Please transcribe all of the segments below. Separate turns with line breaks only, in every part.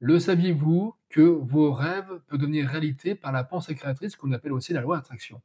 Le saviez-vous que vos rêves peuvent devenir réalité par la pensée créatrice, qu'on appelle aussi la loi d'attraction?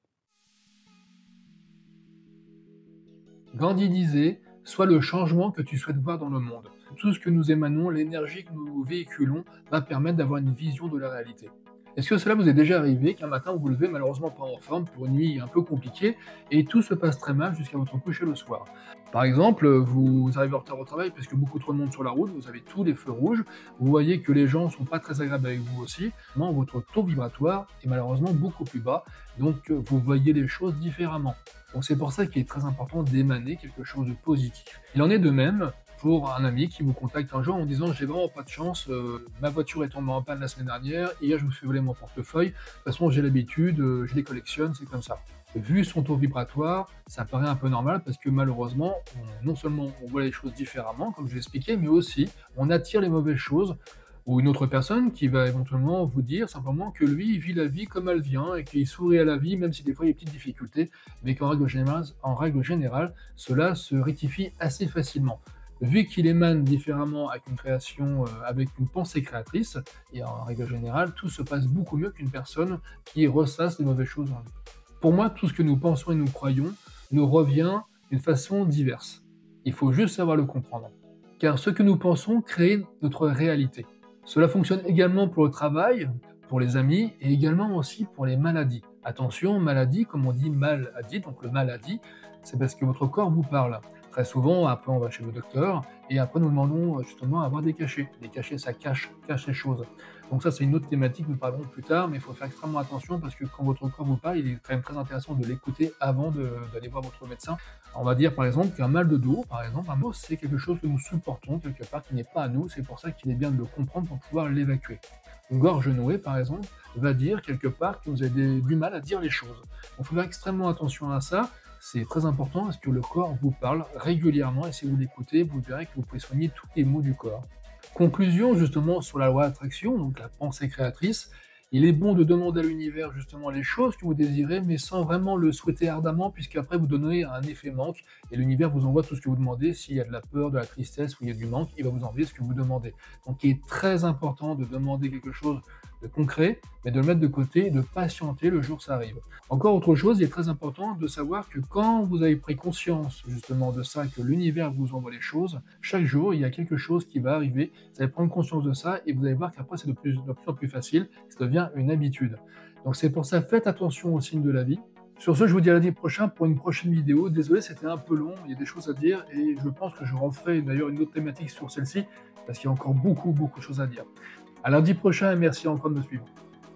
Gandhi disait: «Sois le changement que tu souhaites voir dans le monde». Tout ce que nous émanons, l'énergie que nous véhiculons, va permettre d'avoir une vision de la réalité. Est-ce que cela vous est déjà arrivé qu'un matin vous vous levez malheureusement pas en forme pour une nuit un peu compliquée et tout se passe très mal jusqu'à votre coucher le soir? Par exemple, vous arrivez en retard au travail parce que beaucoup trop de monde sur la route, vous avez tous les feux rouges, vous voyez que les gens sont pas très agréables avec vous aussi, non, votre taux vibratoire est malheureusement beaucoup plus bas, donc vous voyez les choses différemment. Donc c'est pour ça qu'il est très important d'émaner quelque chose de positif. Il en est de même pour un ami qui vous contacte un jour en disant: «J'ai vraiment pas de chance, ma voiture est tombée en panne la semaine dernière, hier je me suis volé mon portefeuille, de toute façon j'ai l'habitude, je les collectionne, c'est comme ça». Vu son taux vibratoire, ça paraît un peu normal parce que malheureusement, non seulement on voit les choses différemment, comme je l'ai expliqué, mais aussi on attire les mauvaises choses ou une autre personne qui va éventuellement vous dire simplement que lui, il vit la vie comme elle vient et qu'il sourit à la vie, même si des fois il y a des petites difficultés, mais qu'en règle générale, cela se rectifie assez facilement. Vu qu'il émane différemment avec une création, avec une pensée créatrice, et en règle générale, tout se passe beaucoup mieux qu'une personne qui ressasse les mauvaises choses en lui. Pour moi, tout ce que nous pensons et nous croyons nous revient d'une façon diverse. Il faut juste savoir le comprendre. Car ce que nous pensons crée notre réalité. Cela fonctionne également pour le travail, pour les amis et également aussi pour les maladies. Attention, maladie, comme on dit maladie, donc le maladie, c'est parce que votre corps vous parle. Très souvent, après on va chez le docteur et après nous demandons justement à avoir des cachets. Les cachets, ça cache les choses. Donc ça, c'est une autre thématique, nous parlerons plus tard, mais il faut faire extrêmement attention parce que quand votre corps vous parle, il est quand même très intéressant de l'écouter avant d'aller voir votre médecin. On va dire par exemple qu'un mal de dos, par exemple, un mot, c'est quelque chose que nous supportons quelque part, qui n'est pas à nous, c'est pour ça qu'il est bien de le comprendre pour pouvoir l'évacuer. Une gorge nouée, par exemple, va dire quelque part que vous avez du mal à dire les choses. Donc il faut faire extrêmement attention à ça, c'est très important parce que le corps vous parle régulièrement et si vous l'écoutez, vous verrez que vous pouvez soigner tous les maux du corps. Conclusion justement sur la loi d'attraction, donc la pensée créatrice, il est bon de demander à l'univers justement les choses que vous désirez, mais sans vraiment le souhaiter ardemment, puisqu'après vous donnez un effet manque, et l'univers vous envoie tout ce que vous demandez. S'il y a de la peur, de la tristesse ou il y a du manque, il va vous envoyer ce que vous demandez. Donc il est très important de demander quelque chose de concret, mais de le mettre de côté et de patienter le jour où ça arrive. Encore autre chose, il est très important de savoir que quand vous avez pris conscience justement de ça, que l'univers vous envoie les choses, chaque jour il y a quelque chose qui va arriver, vous allez prendre conscience de ça et vous allez voir qu'après c'est de plus en plus facile, ça devient une habitude. Donc c'est pour ça, faites attention aux signes de la vie. Sur ce, je vous dis à lundi prochain pour une prochaine vidéo. Désolé, c'était un peu long, il y a des choses à dire et je pense que je referai d'ailleurs une autre thématique sur celle-ci parce qu'il y a encore beaucoup, beaucoup de choses à dire. À lundi prochain et merci encore de me suivre.